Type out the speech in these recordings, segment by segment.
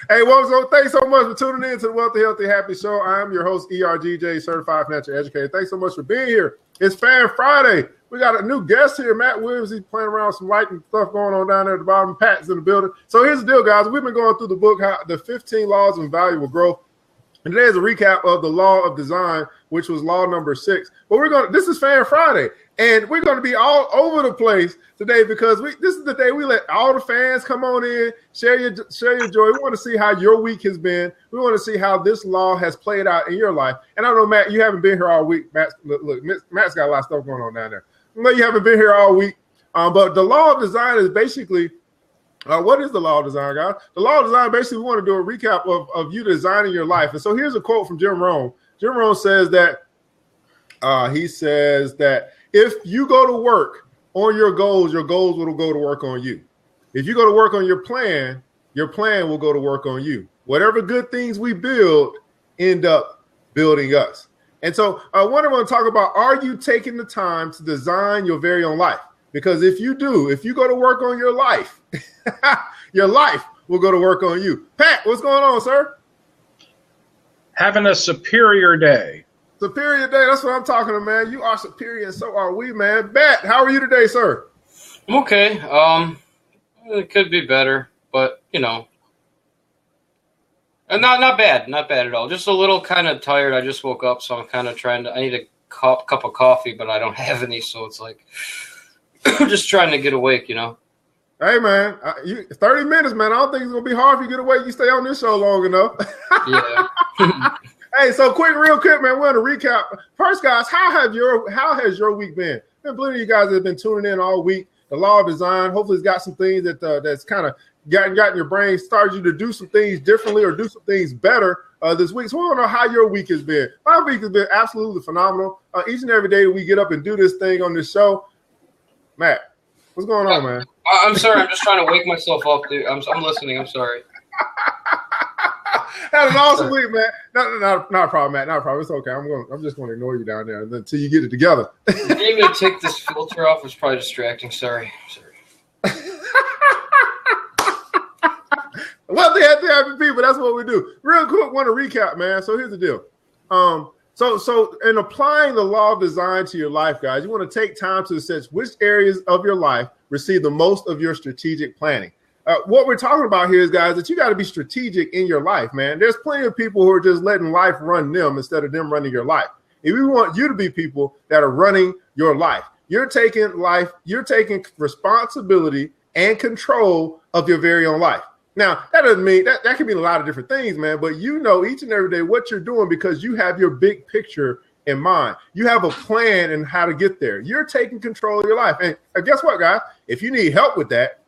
Hey, well, so thanks so much for tuning in to the Wealthy, Healthy, Happy Show. I am your host, ERGJ, Certified Financial Educator. Thanks so much for being here. It's Fan Friday. We got a new guest here, Matt Williams. He's playing around with some lighting stuff going on down there at the bottom. Pat's in the building. So here's the deal, guys. We've been going through the book, The 15 Laws of Invaluable Growth. And today is a recap of the Law of Design, which was law number 6. But this is Fan Friday. And we're going to be all over the place today because this is the day we let all the fans come on in, share your joy. We want to see how your week has been. We want to see how this law has played out in your life. And I know, Matt, you haven't been here all week. Look, Matt's got a lot of stuff going on down there. I know you haven't been here all week. But the Law of Design is basically, what is the Law of Design, guys? The Law of Design, basically, we want to do a recap of you designing your life. And so here's a quote from Jim Rohn. Jim Rohn says that, if you go to work on your goals will go to work on you. If you go to work on your plan will go to work on you. Whatever good things we build end up building us. And so what I want to talk about, are you taking the time to design your very own life? Because if you do, if you go to work on your life, your life will go to work on you. Pat, what's going on, sir? Having a superior day. Superior day, that's what I'm talking about, man. You are superior, and so are we, man. Matt, how are you today, sir? I'm okay. It could be better, but and not bad at all. Just a little kind of tired. I just woke up, so I'm kind of I need a cup of coffee, but I don't have any, so it's like just trying to get awake, Hey, man, 30 minutes, man. I don't think it's gonna be hard if you get awake. You stay on this show long enough. Yeah. Hey, so real quick, man, we're going to recap. First, guys, how has your week been? There's plenty of you guys that have been tuning in all week. The Law of Design, hopefully it's got some things that's kind of got in your brain, started you to do some things differently or do some things better this week. So we want to know how your week has been. My week has been absolutely phenomenal. Each and every day that we get up and do this thing on this show. Matt, what's going on, man? I'm sorry. I'm just trying to wake myself up, dude. I'm listening. I'm sorry. Had an awesome week, man. Not a problem, Matt. Not a problem. It's okay. I'm just going to ignore you down there until you get it together. Getting to take this filter off was probably distracting. Sorry. Well, they have to happy people. That's what we do. Real quick, want to recap, man. So here's the deal. So in applying the Law of Design to your life, guys, you want to take time to assess which areas of your life receive the most of your strategic planning. What we're talking about here is, guys, that you got to be strategic in your life, man. There's plenty of people who are just letting life run them instead of them running your life. If we want you to be people that are running your life, you're taking responsibility and control of your very own life. Now, that doesn't mean that can mean a lot of different things, man, but each and every day what you're doing because you have your big picture in mind. You have a plan and how to get there. You're taking control of your life. And guess what, guys? If you need help with that,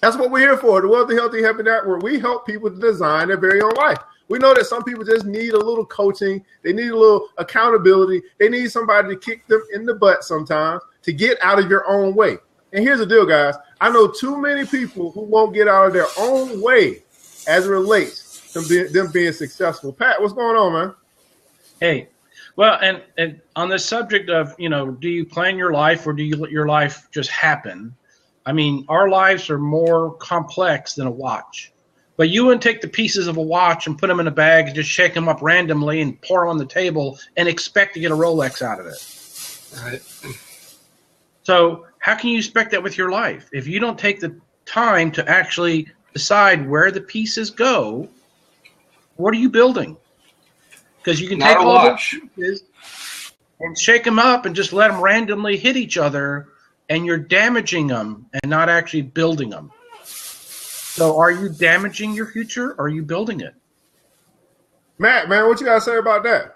that's what we're here for. The Wealthy, Healthy, Happy Network. We help people to design their very own life. We know that some people just need a little coaching. They need a little accountability. They need somebody to kick them in the butt sometimes to get out of your own way. And here's the deal, guys. I know too many people who won't get out of their own way as it relates to them being successful. Pat, what's going on, man? Hey, well, and on the subject of, do you plan your life or do you let your life just happen? I mean, our lives are more complex than a watch. But you wouldn't take the pieces of a watch and put them in a bag and just shake them up randomly and pour them on the table and expect to get a Rolex out of it. All right. So how can you expect that with your life? If you don't take the time to actually decide where the pieces go, what are you building? Because you can take all those pieces and shake them up and just let them randomly hit each other, and you're damaging them and not actually building them. So are you damaging your future or are you building it? Matt, man, what you got to say about that?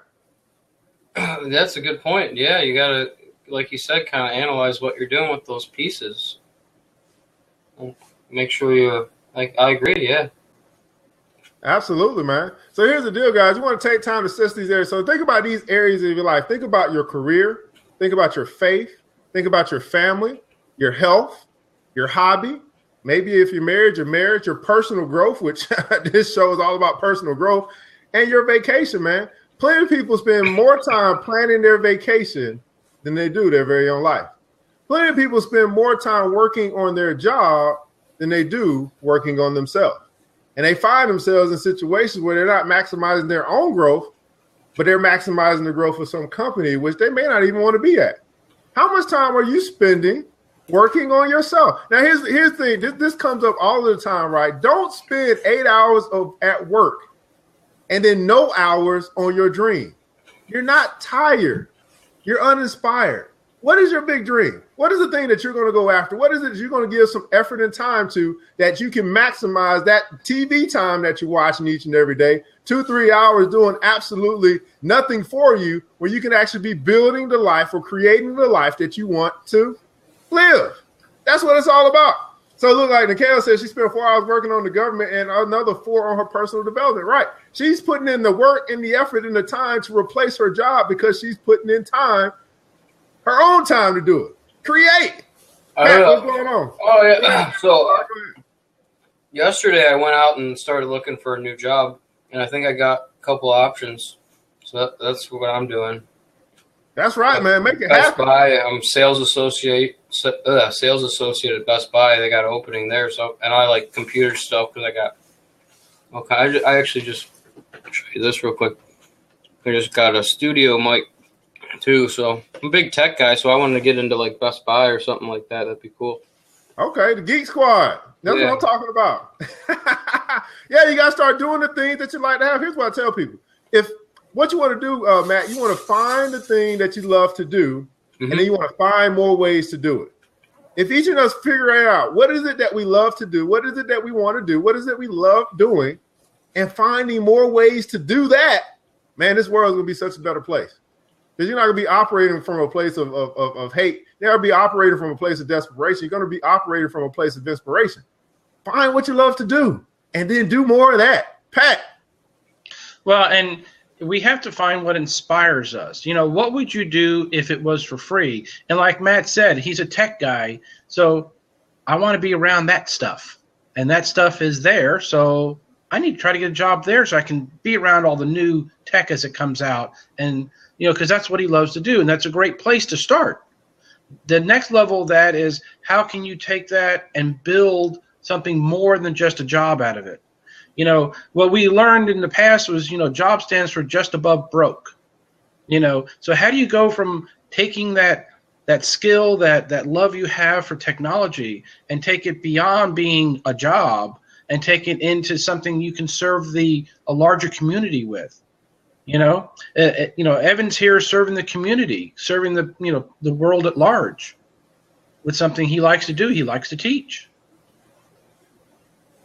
That's a good point. Yeah, you got to, like you said, kind of analyze what you're doing with those pieces. Make sure I agree, yeah. Absolutely, man. So here's the deal, guys. You want to take time to assess these areas. So think about these areas of your life. Think about your career. Think about your faith. Think about your family, your health, your hobby. Maybe if you're married, your marriage, your personal growth, which this show is all about personal growth, and your vacation, man. Plenty of people spend more time planning their vacation than they do their very own life. Plenty of people spend more time working on their job than they do working on themselves. And they find themselves in situations where they're not maximizing their own growth, but they're maximizing the growth of some company, which they may not even want to be at. How much time are you spending working on yourself? Now, here's the thing. This comes up all the time, right? Don't spend 8 hours at work and then no hours on your dream. You're not tired. You're uninspired. What is your big dream? What is the thing that you're going to go after? What is it you're going to give some effort and time to that you can maximize that TV time that you're watching each and every day, 2-3 hours doing absolutely nothing for you, where you can actually be building the life or creating the life that you want to live? That's what it's all about. So look, like Nikhil said, she spent 4 hours working on the government and another 4 on her personal development. Right. She's putting in the work and the effort and the time to replace her job because she's putting in time, her own time to do it. Create. Matt, what's going on? Oh, yeah. So yesterday I went out and started looking for a new job, and I think I got a couple options. So that's what I'm doing. That's right, man. Make it Best happen. Buy. I'm sales associate at Best Buy. They got an opening there. So, and I like computer stuff because I got. Okay, I actually just show you this real quick. I just got a studio mic too. So I'm a big tech guy. So I wanted to get into like Best Buy or something like that. That'd be cool. Okay, the Geek Squad. That's what I'm talking about. Yeah, you got to start doing the things that you like to have. Here's what I tell people. If what you want to do, Matt, you want to find the thing that you love to do, and then you want to find more ways to do it. If each of us figure out what is it that we love to do, what is it that we want to do, what is it we love doing, and finding more ways to do that, man, this world is going to be such a better place. Because you're not going to be operating from a place of hate. You're going to be operating from a place of desperation. You're going to be operating from a place of inspiration. Find what you love to do, and then do more of that. Pat. Well, and we have to find what inspires us. You know, what would you do if it was for free? And like Matt said, he's a tech guy, so I want to be around that stuff. And that stuff is there, so I need to try to get a job there so I can be around all the new tech as it comes out. And, you know, because that's what he loves to do, and that's a great place to start. The next level of that is how can you take that and build something more than just a job out of it? You know, what we learned in the past was, you know, job stands for just above broke. You know, so how do you go from taking that skill, that love you have for technology, and take it beyond being a job and take it into something you can serve a larger community with? You know, Evan's here serving the community, serving the world at large with something he likes to do. He likes to teach.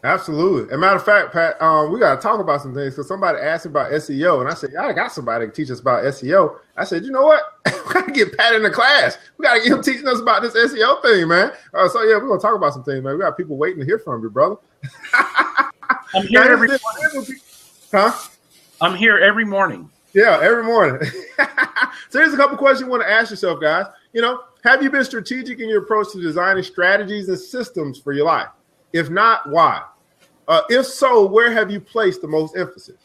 Absolutely. As a matter of fact, Pat, we got to talk about some things because somebody asked me about SEO, and I said, I got somebody to teach us about SEO. I said, you know what? We got to get Pat in the class. We got to get him teaching us about this SEO thing, man. So, yeah, we're going to talk about some things, man. We got people waiting to hear from you, brother. I'm here every morning. Huh? I'm here every morning. Yeah, every morning. So here's a couple questions you want to ask yourself, guys. You know, have you been strategic in your approach to designing strategies and systems for your life? If not, why? If so, where have you placed the most emphasis?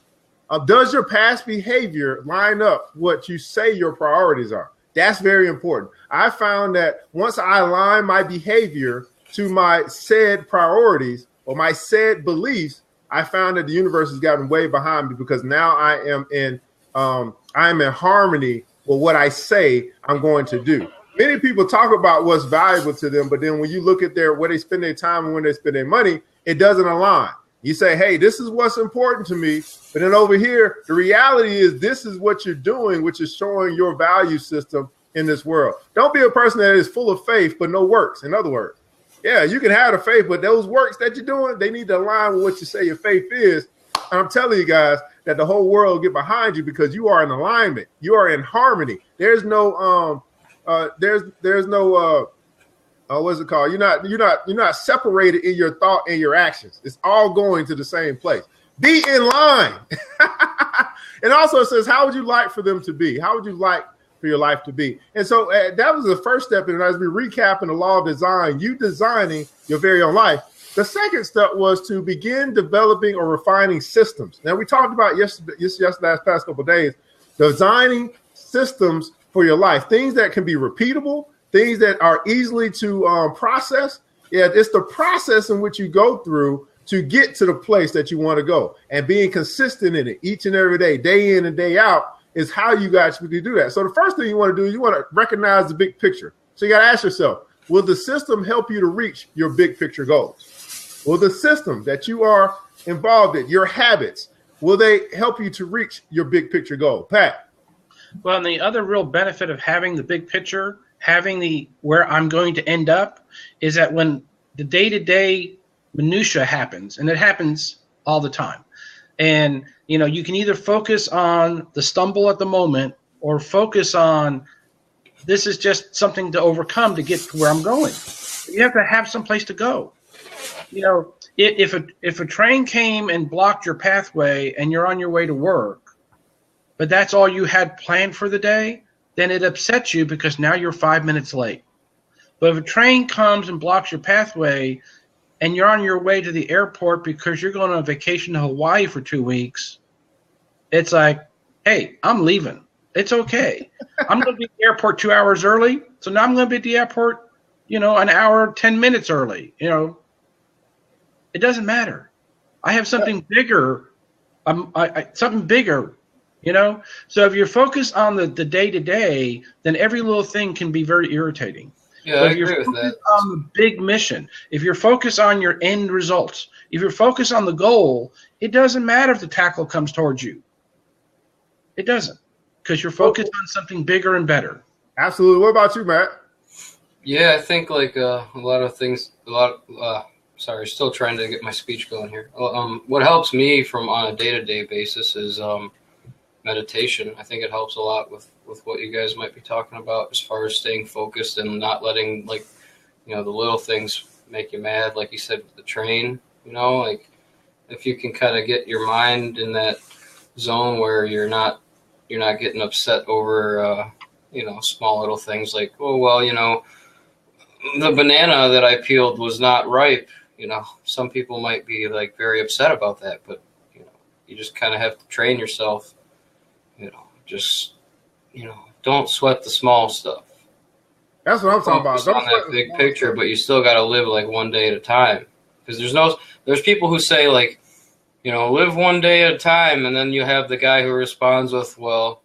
Does your past behavior line up what you say your priorities are? That's very important. I found that once I align my behavior to my said priorities or my said beliefs, I found that the universe has gotten way behind me because now I am in harmony with what I say I'm going to do. Many people talk about what's valuable to them, but then when you look at where they spend their time and when they spend their money, it doesn't align. You say, hey, this is what's important to me. But then over here, the reality is this is what you're doing, which is showing your value system in this world. Don't be a person that is full of faith, but no works. In other words, yeah, you can have the faith, but those works that you're doing, they need to align with what you say your faith is. And I'm telling you guys that the whole world will get behind you because you are in alignment. You are in harmony. There's no what's it called? You're not separated in your thought and your actions. It's all going to the same place. Be in line. And also it says, how would you like for them to be? How would you like for your life to be? And so that was the first step. And as we recap in the law of design, you designing your very own life. The second step was to begin developing or refining systems. Now we talked about yesterday, past couple of days, designing systems for your life, things that can be repeatable, things that are easily to process. Yeah, it's the process in which you go through to get to the place that you want to go. And being consistent in it each and every day in and day out, is how you guys do that. So the first thing you want to do, you want to recognize the big picture. So you got to ask yourself, will the system help you to reach your big picture goals? Will the system that you are involved in, your habits, will they help you to reach your big picture goal? Pat? Well, and the other real benefit of having the big picture, having the where I'm going to end up, is that when the day-to-day minutia happens, and it happens all the time, and you can either focus on the stumble at the moment or focus on this is just something to overcome to get to where I'm going. You have to have some place to go. If a train came and blocked your pathway and you're on your way to work, but that's all you had planned for the day, then it upsets you because now you're 5 minutes late. But if a train comes and blocks your pathway and you're on your way to the airport because you're going on vacation to Hawaii for 2 weeks, it's like, hey, I'm leaving. It's okay. I'm going to be at the airport 2 hours early, so now I'm going to be at the airport, an hour, 10 minutes early. It doesn't matter. I have something bigger. Something bigger, So if you're focused on the day-to-day, then every little thing can be very irritating. Yeah, I agree with that. On the big mission, if you're focused on your end results, if you're focused on the goal, it doesn't matter if the tackle comes towards you. It doesn't, because you're focused on something bigger and better. Absolutely. What about you, Matt? Yeah, I think like a lot of things. Sorry, still trying to get my speech going here. What helps me on a day-to-day basis is meditation. I think it helps a lot with what you guys might be talking about as far as staying focused and not letting the little things make you mad. Like you said, the train. Like if you can kind of get your mind in that zone where you're not getting upset over small little things like, oh well, the banana that I peeled was not ripe. Some people might be like very upset about that, but you just kind of have to train yourself. Don't sweat the small stuff. That's what I'm talking about. Don't on that big picture, but you still got to live like one day at a time. Because there's people who say like, live one day at a time, and then you have the guy who responds with, well,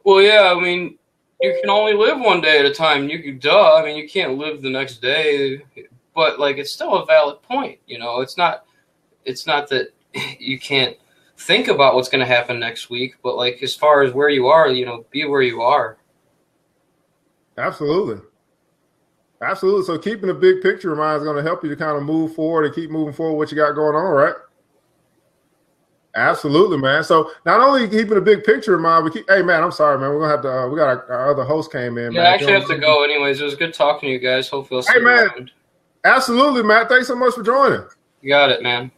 yeah, I mean, you can only live one day at a time. You can't live the next day, but like it's still a valid point. It's not that you can't think about what's going to happen next week, but like as far as where you are, be where you are. Absolutely. So keeping the big picture in mind is going to help you to kind of move forward and keep moving forward what you got going on, right? Absolutely, man. So not only keeping the big picture in mind, hey, man, I'm sorry, man. We're going to have to, we got our other host came in, man. Yeah, I actually have to go anyways. It was good talking to you guys. Hopefully I'll see you around. Absolutely, Matt. Thanks so much for joining. You got it, man.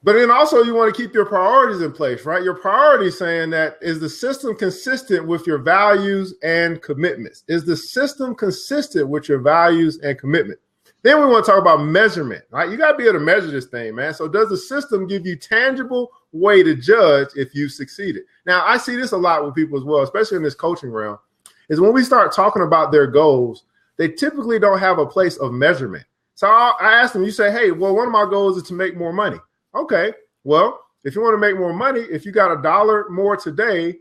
But then also you want to keep your priorities in place, right? Your priorities saying that is the system consistent with your values and commitments? Is the system consistent with your values and commitment? Then we want to talk about measurement, right? You got to be able to measure this thing, man. So does the system give you tangible way to judge if you succeeded? Now, I see this a lot with people as well, especially in this coaching realm, is when we start talking about their goals, they typically don't have a place of measurement. So I ask them, you say, hey, well, one of my goals is to make more money. Okay, well, if you want to make more money, if you got $1 more today,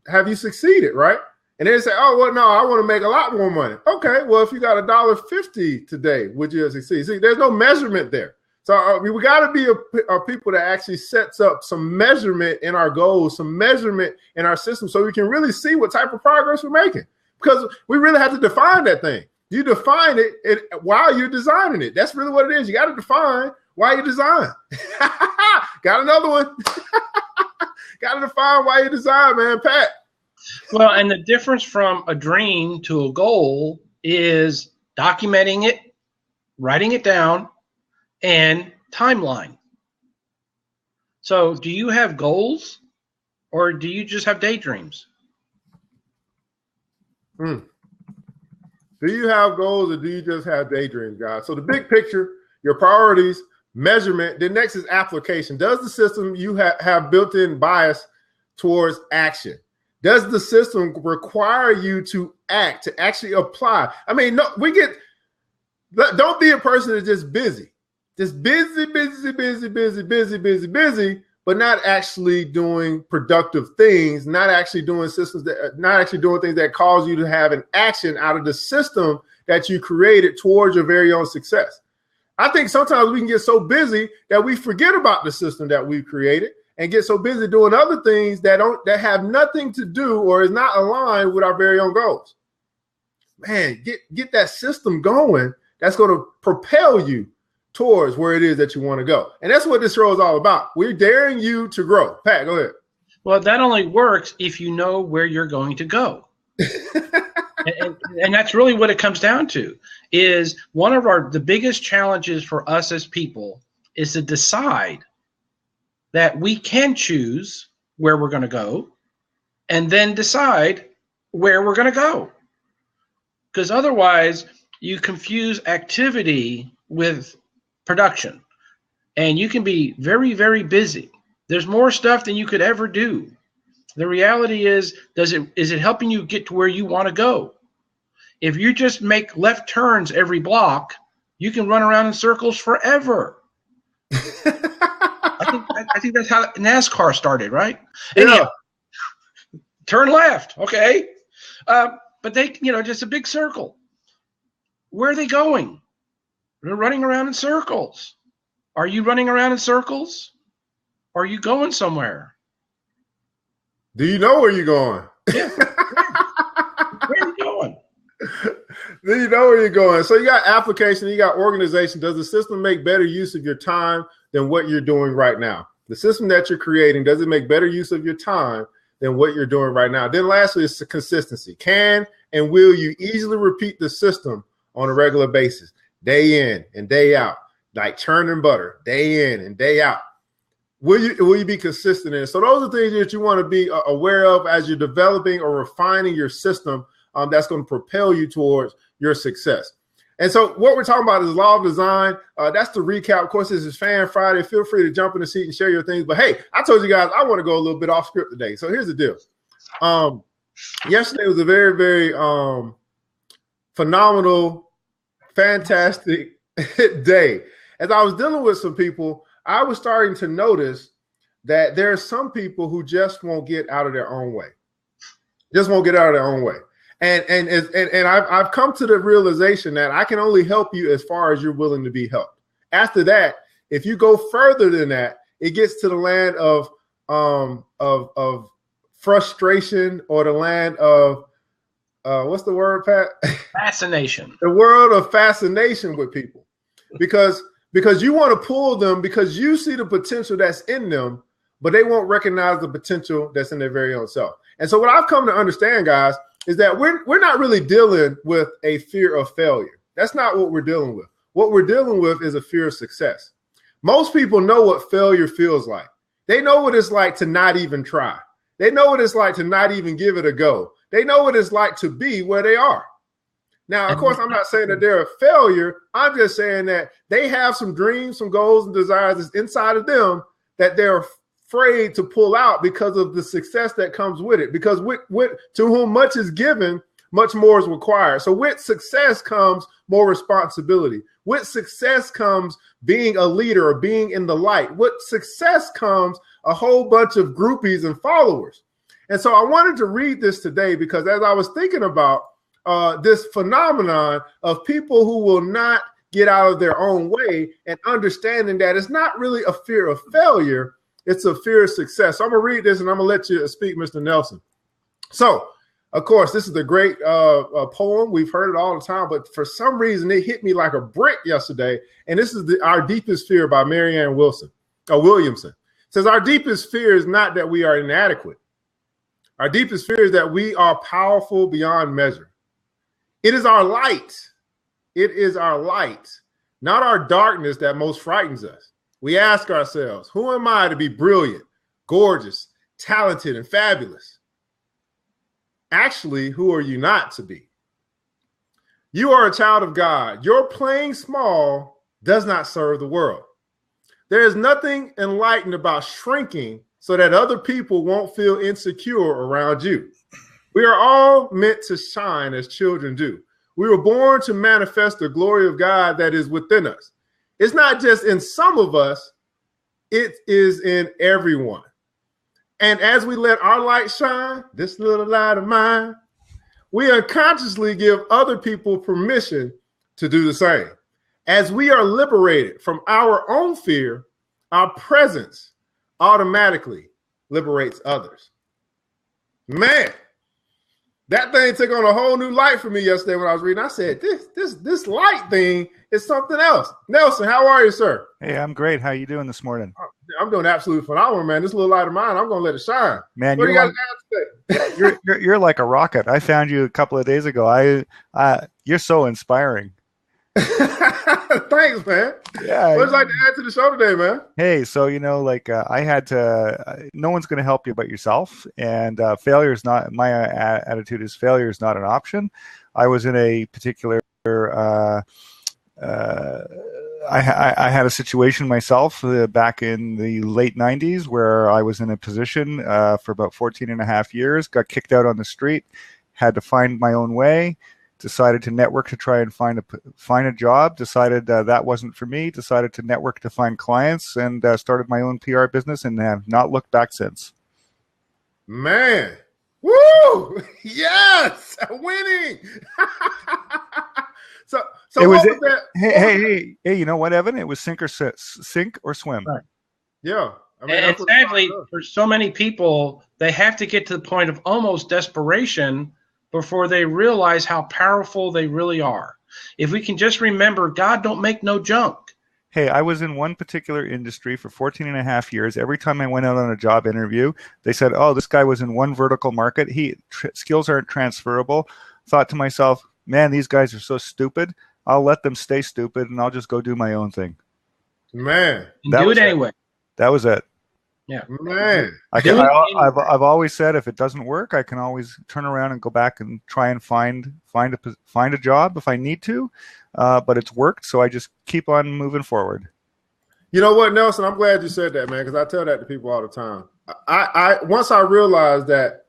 have you succeeded, right? And then they say, oh, well, no, I want to make a lot more money. Okay, well, if you got $1.50 today, would you succeed? See, there's no measurement there. So we got to be a people that actually sets up some measurement in our goals, some measurement in our system so we can really see what type of progress we're making. Because we really have to define that thing. You define it while you're designing it. That's really what it is. You got to define why you design. Got another one. Got to define why you design, man. Pat. Well, and the difference from a dream to a goal is documenting it, writing it down, and timeline. So do you have goals or do you just have daydreams? Do you have goals or do you just have daydreams, guys? So the big picture, your priorities, measurement, then next is application. Does the system you have built-in bias towards action? Does the system require you to act, to actually apply? I mean, no, don't be a person that's just busy. just busy, but not actually doing productive things, not actually doing systems that, not actually doing things that cause you to have an action out of the system that you created towards your very own success. I think sometimes we can get so busy that we forget about the system that we've created and get so busy doing other things that have nothing to do or is not aligned with our very own goals. Man, get that system going. That's going to propel you towards where it is that you want to go. And that's what this show is all about. We're daring you to grow. Pat, go ahead. Well, that only works if you know where you're going to go. and that's really what it comes down to, is one of the biggest challenges for us as people is to decide that we can choose where we're going to go and then decide where we're going to go. Because otherwise you confuse activity with production, and you can be very, very busy. There's more stuff than you could ever do. The reality is it helping you get to where you want to go? If you just make left turns every block, you can run around in circles forever. I think that's how NASCAR started, right? Yeah. Turn left, okay. But they, just a big circle. Where are they going? They're running around in circles. Are you running around in circles? Or are you going somewhere? Do you know where you're going? Yeah. Where are you going? Do you know where you're going? So you got application, you got organization. Does the system make better use of your time than what you're doing right now? The system that you're creating, does it make better use of your time than what you're doing right now? Then lastly is consistency. Can and will you easily repeat the system on a regular basis, day in and day out, like churning butter, day in and day out? Will you be consistent in it? So those are things that you want to be aware of as you're developing or refining your system that's going to propel you towards your success. And so what we're talking about is law of design. That's the recap. Of course, this is Fan Friday. Feel free to jump in the seat and share your things. But hey, I told you guys I want to go a little bit off script today. So here's the deal. Yesterday was a very, very phenomenal, fantastic day. As I was dealing with some people, I was starting to notice that there are some people who just won't get out of their own way. Just won't get out of their own way. And I've come to the realization that I can only help you as far as you're willing to be helped. After that, if you go further than that, it gets to the land of frustration, or the land of what's the word, Pat? Fascination. The world of fascination with people, because you want to pull them because you see the potential that's in them, but they won't recognize the potential that's in their very own self. And so what I've come to understand, guys, is that we're not really dealing with a fear of failure. That's not what we're dealing with. What we're dealing with is a fear of success. Most people know what failure feels like. They know what it's like to not even try. They know what it's like to not even give it a go. They know what it's like to be where they are. Now, of course, I'm not saying that they're a failure. I'm just saying that they have some dreams, some goals and desires that's inside of them that they're afraid to pull out because of the success that comes with it. Because to whom much is given, much more is required. So with success comes more responsibility. With success comes being a leader or being in the light. With success comes a whole bunch of groupies and followers. And so I wanted to read this today because as I was thinking about this phenomenon of people who will not get out of their own way, and understanding that it's not really a fear of failure, it's a fear of success. So I'm going to read this and I'm going to let you speak, Mr. Nelson. So, of course, this is a great poem. We've heard it all the time, but for some reason it hit me like a brick yesterday. And this is Our Deepest Fear by Marianne Williamson. It says, our deepest fear is not that we are inadequate. Our deepest fear is that we are powerful beyond measure. It is our light. It is our light, not our darkness, that most frightens us. We ask ourselves, who am I to be brilliant, gorgeous, talented, and fabulous? Actually, who are you not to be? You are a child of God. Your playing small does not serve the world. There is nothing enlightened about shrinking so that other people won't feel insecure around you. We are all meant to shine as children do. We were born to manifest the glory of God that is within us. It's not just in some of us, it is in everyone. And as we let our light shine, this little light of mine, we unconsciously give other people permission to do the same. As we are liberated from our own fear, our presence automatically liberates others. Man, that thing took on a whole new light for me yesterday when I was reading. I said, this light thing is something else. Nelson, how are you, sir? Hey, I'm great. How you doing this morning? I'm doing absolutely phenomenal, man. This little light of mine, I'm going to let it shine. Man, what do you got to add today? You're like a rocket. I found you a couple of days ago. You're so inspiring. Thanks, man. Yeah. What would you like to add to the show today, man? Hey, so I had to. No one's going to help you but yourself, and failure is not. My attitude is failure is not an option. I was in a particular. I had a situation myself back in the late 90s where I was in a position for about 14 and a half years, got kicked out on the street, had to find my own way, decided to network to try and find a job, decided that wasn't for me, decided to network to find clients, and started my own PR business and have not looked back since. Man, woo! Yes, winning. So it was, what was that? Hey, you know what, Evan? It was sink or swim. Right. Yeah. I mean, and sadly, for so many people, they have to get to the point of almost desperation before they realize how powerful they really are. If we can just remember, God don't make no junk. Hey, I was in one particular industry for 14 and a half years. Every time I went out on a job interview, they said, oh, this guy was in one vertical market. Skills aren't transferable. Thought to myself, man, these guys are so stupid. I'll let them stay stupid, and I'll just go do my own thing. Man. Do it anyway. That was it. Yeah. Man. I've always said if it doesn't work, I can always turn around and go back and try and find a job if I need to. But it's worked, so I just keep on moving forward. You know what, Nelson? I'm glad you said that, man, because I tell that to people all the time. I once I realized that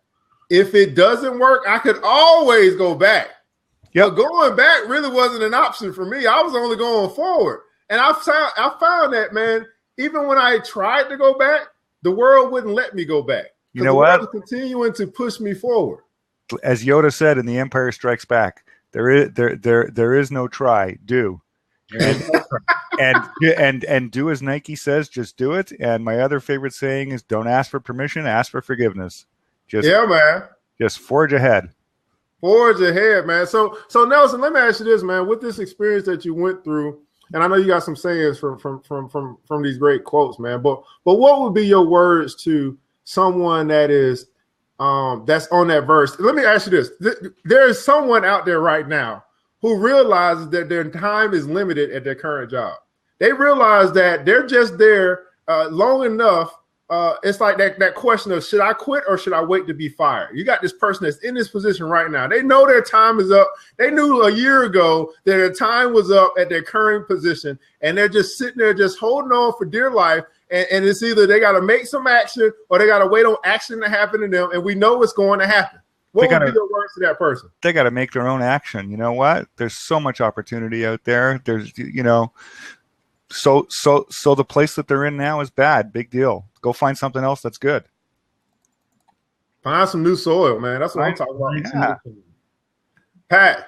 if it doesn't work, I could always go back. Yep. But going back really wasn't an option for me. I was only going forward. And I found that, man, even when I tried to go back, the world wouldn't let me go back. You know what? The world was continuing to push me forward. As Yoda said in The Empire Strikes Back, there is no try, do. And do as Nike says, just do it. And my other favorite saying is don't ask for permission, ask for forgiveness. Man. Just forge ahead. Forge ahead, man. So Nelson, let me ask you this, man. With this experience that you went through, and I know you got some sayings from these great quotes, man. But what would be your words to someone that is that's on that verse? Let me ask you this: there is someone out there right now who realizes that their time is limited at their current job. They realize that they're just there long enough. It's like that question of should I quit or should I wait to be fired? You got this person that's in this position right now. They know their time is up. They knew a year ago that their time was up at their current position, and they're just sitting there just holding on for dear life. And it's either they got to make some action or they got to wait on action to happen to them, and we know it's going to happen. What would be your words to that person? They got to make their own action. You know what? There's so much opportunity out there. There's, so the place that they're in now is bad. Big deal. Go find something else that's good. Find some new soil, man. That's what I'm talking about. Yeah. Pat.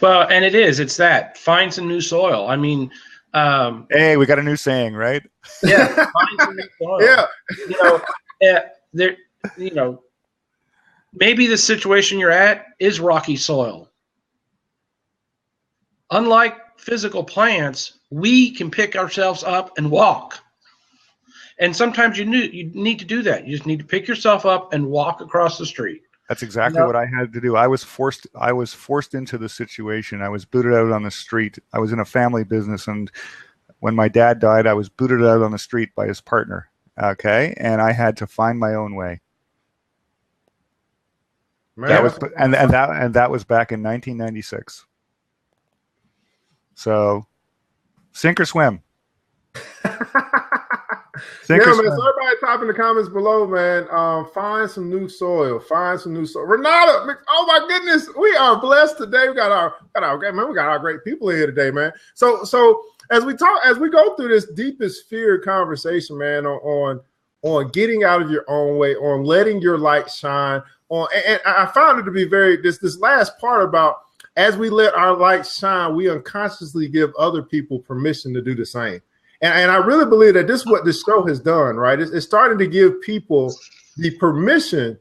Well, and it's that. Find some new soil. I mean, hey, we got a new saying, right? Yeah, find some new soil. Yeah. Maybe the situation you're at is rocky soil. Unlike physical plants, we can pick ourselves up and walk. And sometimes you need to do that. You just need to pick yourself up and walk across the street. That's exactly what I had to do. I was forced into the situation. I was booted out on the street. I was in a family business, and when my dad died, I was booted out on the street by his partner. Okay, and I had to find my own way. Man, that was back in 1996. So, sink or swim. Man, so everybody type in the comments below, man. Find some new soil. Renata, oh my goodness, we are blessed today. We got our great people in here today, man. So as we go through this deepest fear conversation, man, on getting out of your own way, on letting your light shine, and I found it to be this last part about as we let our light shine, we unconsciously give other people permission to do the same. And I really believe that this is what this show has done, right? It's starting to give people the permission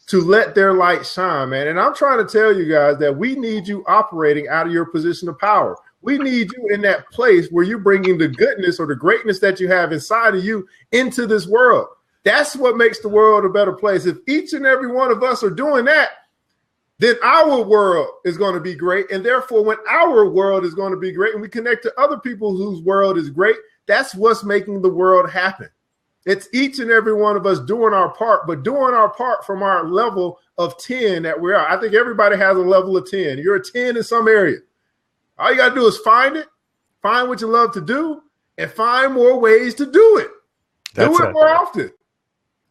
to let their light shine, man. And I'm trying to tell you guys that we need you operating out of your position of power. We need you in that place where you're bringing the goodness or the greatness that you have inside of you into this world. That's what makes the world a better place. If each and every one of us are doing that, then our world is going to be great. And therefore, when our world is going to be great and we connect to other people whose world is great, that's what's making the world happen. It's each and every one of us doing our part, but doing our part from our level of 10 that we are. I think everybody has a level of 10. You're a 10 in some area. All you got to do is find it, find what you love to do, and find more ways to do it. Do it more often.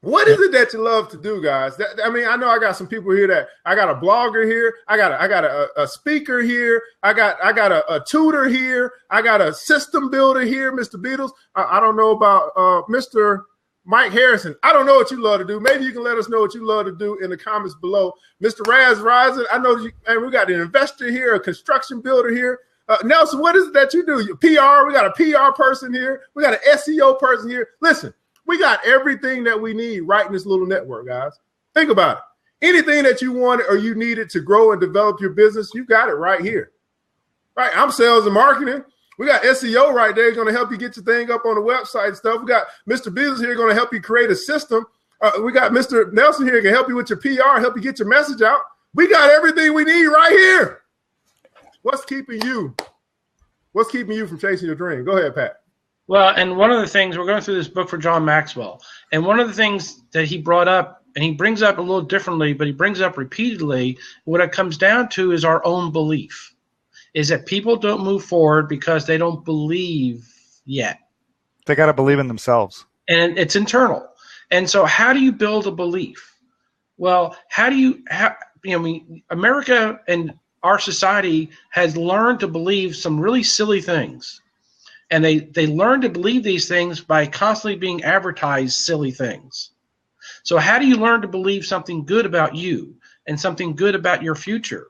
What is it that you love to do, guys? I mean, I know I got some people here that I got a blogger here. I got a speaker here. I got a tutor here. I got a system builder here, Mr. Beatles. I don't know about Mr. Mike Harrison. I don't know what you love to do. Maybe you can let us know what you love to do in the comments below. Mr. Raz Rising, I know and we got an investor here, a construction builder here. Nelson, what is it that you do? PR, we got a PR person here. We got an SEO person here. Listen. We got everything that we need right in this little network, guys. Think about it. Anything that you wanted or you needed to grow and develop your business, you got it right here. Right? I'm sales and marketing. We got SEO right there going to help you get your thing up on the website and stuff. We got Mr. Business here going to help you create a system. We got Mr. Nelson here can help you with your PR, help you get your message out. We got everything we need right here. What's keeping you from chasing your dream? Go ahead, Pat. Well, and one of the things, we're going through this book for John Maxwell, and one of the things that he brought up, and he brings up a little differently, but he brings up repeatedly, what it comes down to is our own belief, is that people don't move forward because they don't believe yet. They got to believe in themselves. And it's internal. And so how do you build a belief? Well, America and our society has learned to believe some really silly things. And they learn to believe these things by constantly being advertised silly things. So how do you learn to believe something good about you and something good about your future?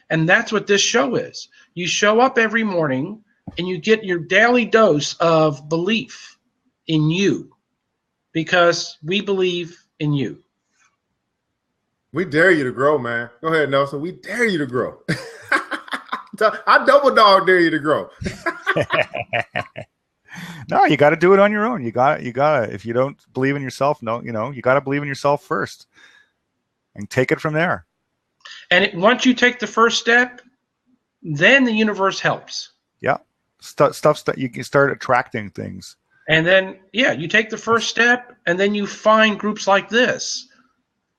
And that's what this show is. You show up every morning and you get your daily dose of belief in you because we believe in you. We dare you to grow, man. Go ahead, Nelson. We dare you to grow. I double dog dare you to grow. No, you got to do it on your own. You got to. If you don't believe in yourself, you got to believe in yourself first, and take it from there. And once you take the first step, then the universe helps. Yeah, stuff that you can start attracting things. And then, you take the first step, and then you find groups like this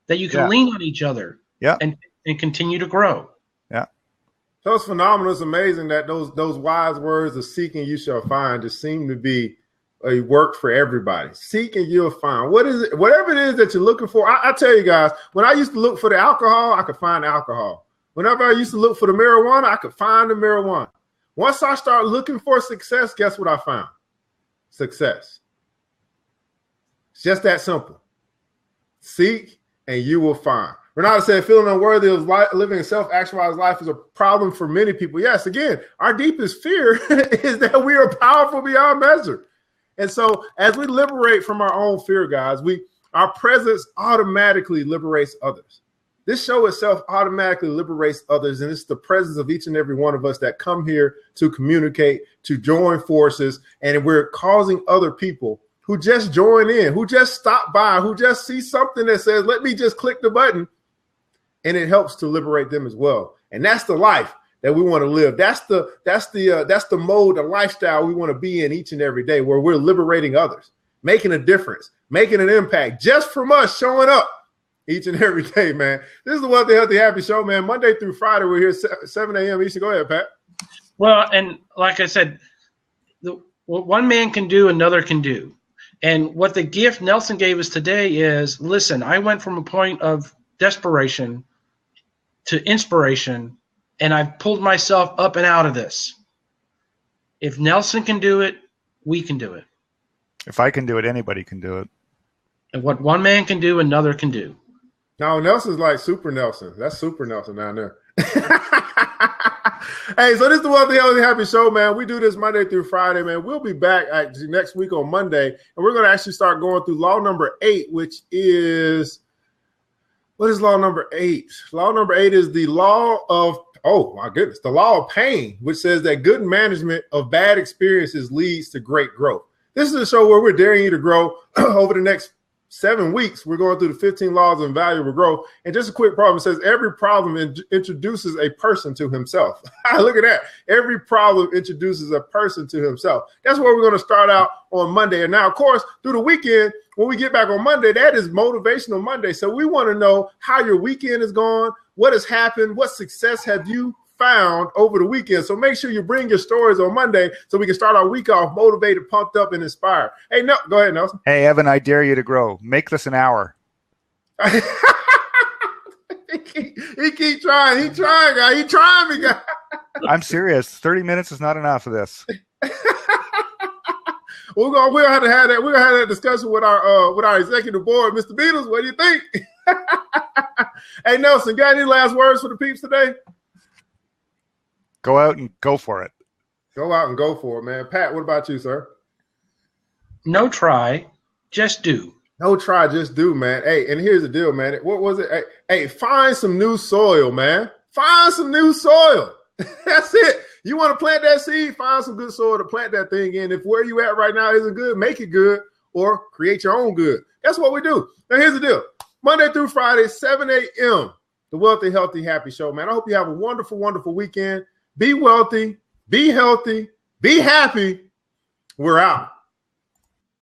that you can lean on each other. Yeah, and continue to grow. Yeah. So it's phenomenal. It's amazing that those wise words of seeking you shall find just seem to be a work for everybody. Seek and you'll find. What is it? Whatever it is that you're looking for. I tell you guys, when I used to look for the alcohol, I could find alcohol. Whenever I used to look for the marijuana, I could find the marijuana. Once I started looking for success, guess what I found? Success. It's just that simple. Seek and you will find. Renata said, feeling unworthy of living a self-actualized life is a problem for many people. Yes, again, our deepest fear is that we are powerful beyond measure. And so as we liberate from our own fear, guys, our presence automatically liberates others. This show itself automatically liberates others, and it's the presence of each and every one of us that come here to communicate, to join forces, and we're causing other people who just join in, who just stop by, who just see something that says, let me just click the button, and it helps to liberate them as well. And that's the life that we want to live. That's the mode, the lifestyle we want to be in each and every day, where we're liberating others, making a difference, making an impact just from us showing up each and every day, man. This is the Wealthy, Healthy, Happy Show, man. Monday through Friday, we're here 7 a.m. Eastern. Go ahead, Pat. Well, and like I said, what one man can do, another can do. And what the gift Nelson gave us today is, listen, I went from a point of desperation to inspiration, and I've pulled myself up and out of this. If Nelson can do it, we can do it. If I can do it, anybody can do it. And what one man can do, another can do. No, Nelson's like Super Nelson. That's Super Nelson down there. Hey, so this is the Wealthy, Healthy, Happy Show, man. We do this Monday through Friday, man. We'll be back next week on Monday, and we're going to actually start going through law number 8, which is – what is law number 8? Law number 8 is the law of – oh, my goodness, the law of pain, which says that good management of bad experiences leads to great growth. This is a show where we're daring you to grow over the next 7 weeks. We're going through the 15 laws of valuable growth. And just a quick problem says every problem introduces a person to himself. Look at that. Every problem introduces a person to himself. That's where we're going to start out on Monday. And now, of course, through the weekend, when we get back on Monday, that is Motivational Monday. So we want to know how your weekend is going, what has happened, what success have you found over the weekend. So make sure you bring your stories on Monday so we can start our week off motivated, pumped up, and inspired. Hey, no, go ahead, Nelson. Hey, Evan, I dare you to grow. Make this an hour. he keep trying. He trying, guy. He trying me, guy. I'm serious. 30 minutes is not enough of this. We're gonna have to have that. We're gonna have that discussion with our executive board, Mr. Beatles. What do you think? Hey, Nelson, got any last words for the peeps today? Go out and go for it. Go out and go for it, man. Pat, what about you, sir? No try, just do. No try, just do, man. Hey, and here's the deal, man. What was it? Hey, find some new soil, man. Find some new soil. That's it. You want to plant that seed? Find some good soil to plant that thing in. If where you at right now isn't good, make it good or create your own good. That's what we do. Now, here's the deal. Monday through Friday, 7 a.m., the Wealthy, Healthy, Happy Show, man. I hope you have a wonderful, wonderful weekend. Be wealthy, be healthy, be happy. We're out.